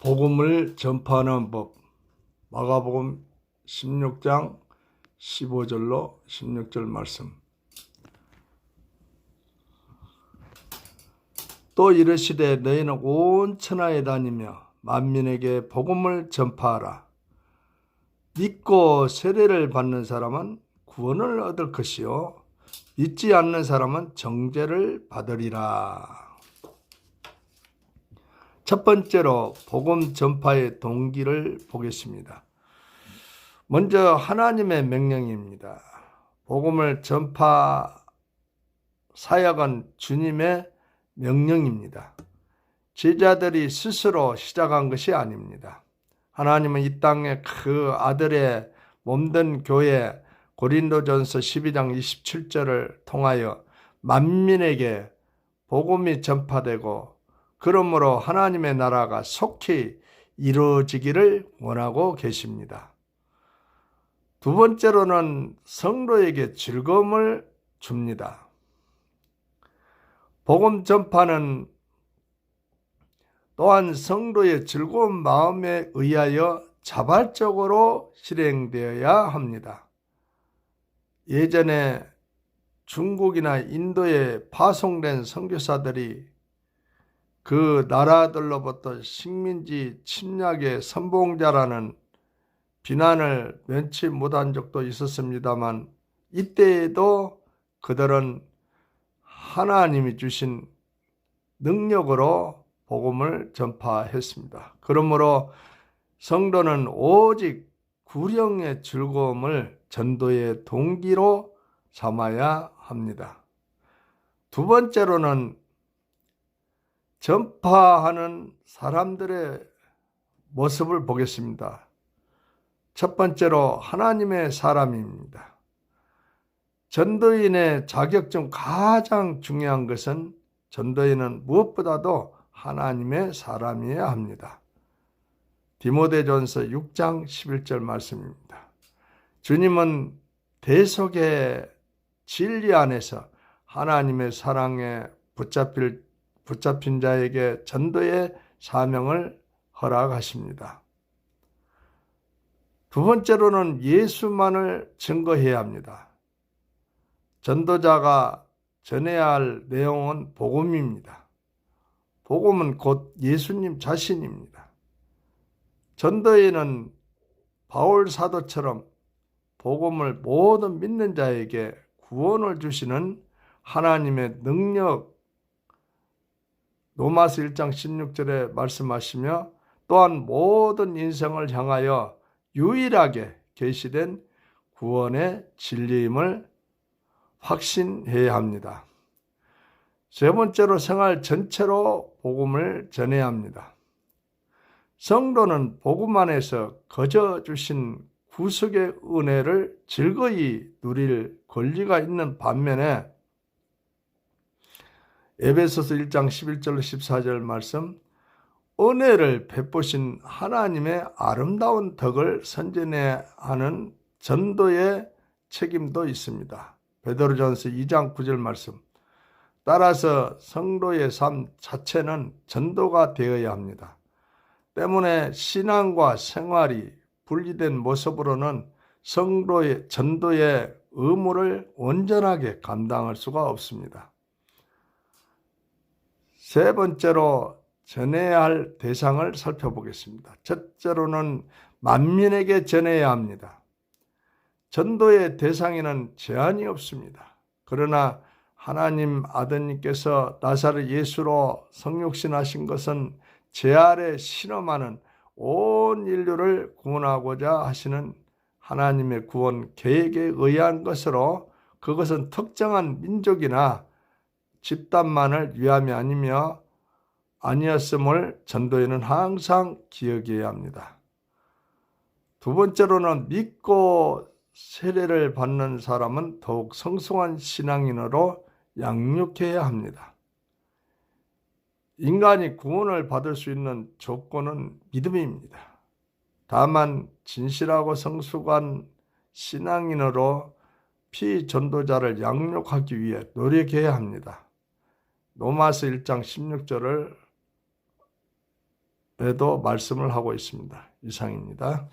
복음을 전파하는 법. 마가복음 16장 15절로 16절 말씀. 또 이르시되 너희는 온 천하에 다니며 만민에게 복음을 전파하라. 믿고 세례를 받는 사람은 구원을 얻을 것이요 믿지 않는 사람은 정죄를 받으리라. 첫 번째로 복음 전파의 동기를 보겠습니다. 먼저 하나님의 명령입니다. 복음을 전파 사역은 주님의 명령입니다. 제자들이 스스로 시작한 것이 아닙니다. 하나님은 이 땅에 그 아들의 몸된 교회 고린도전서 12장 27절을 통하여 만민에게 복음이 전파되고 그러므로 하나님의 나라가 속히 이루어지기를 원하고 계십니다. 두 번째로는 성도에게 즐거움을 줍니다. 복음 전파는 또한 성도의 즐거운 마음에 의하여 자발적으로 실행되어야 합니다. 예전에 중국이나 인도에 파송된 선교사들이 그 나라들로부터 식민지 침략의 선봉자라는 비난을 면치 못한 적도 있었습니다만 이때에도 그들은 하나님이 주신 능력으로 복음을 전파했습니다. 그러므로 성도는 오직 구령의 즐거움을 전도의 동기로 삼아야 합니다. 두 번째로는 전파하는 사람들의 모습을 보겠습니다. 첫 번째로 하나님의 사람입니다. 전도인의 자격 중 가장 중요한 것은 전도인은 무엇보다도 하나님의 사람이어야 합니다. 디모데전서 6장 11절 말씀입니다. 주님은 대속의 진리 안에서 하나님의 사랑에 붙잡힌 자에게 전도의 사명을 허락하십니다. 두 번째로는 예수만을 증거해야 합니다. 전도자가 전해야 할 내용은 복음입니다. 복음은 곧 예수님 자신입니다. 전도인은 바울 사도처럼 복음을 모든 믿는 자에게 구원을 주시는 하나님의 능력, 로마서 1장 16절에 말씀하시며 또한 모든 인생을 향하여 유일하게 계시된 구원의 진리임을 확신해야 합니다. 세 번째로 생활 전체로 복음을 전해야 합니다. 성도는 복음 안에서 거저 주신 구속의 은혜를 즐거이 누릴 권리가 있는 반면에 에베소서 1장 11절 14절 말씀, 은혜를 베푸신 하나님의 아름다운 덕을 선전해야 하는 전도의 책임도 있습니다. 베드로전서 2장 9절 말씀, 따라서 성도의 삶 자체는 전도가 되어야 합니다. 때문에 신앙과 생활이 분리된 모습으로는 성도의 전도의 의무를 온전하게 감당할 수가 없습니다. 세 번째로 전해야 할 대상을 살펴보겠습니다. 첫째로는 만민에게 전해야 합니다. 전도의 대상에는 제한이 없습니다. 그러나 하나님 아드님께서 나사렛 예수로 성육신하신 것은 제 아래 신음하는 온 인류를 구원하고자 하시는 하나님의 구원 계획에 의한 것으로 그것은 특정한 민족이나 집단만을 위함이 아니었음을 전도인은 항상 기억해야 합니다. 두 번째로는 믿고 세례를 받는 사람은 더욱 성숙한 신앙인으로 양육해야 합니다. 인간이 구원을 받을 수 있는 조건은 믿음입니다. 다만 진실하고 성숙한 신앙인으로 피전도자를 양육하기 위해 노력해야 합니다. 로마서 1장 16절을 말씀을 하고 있습니다. 이상입니다.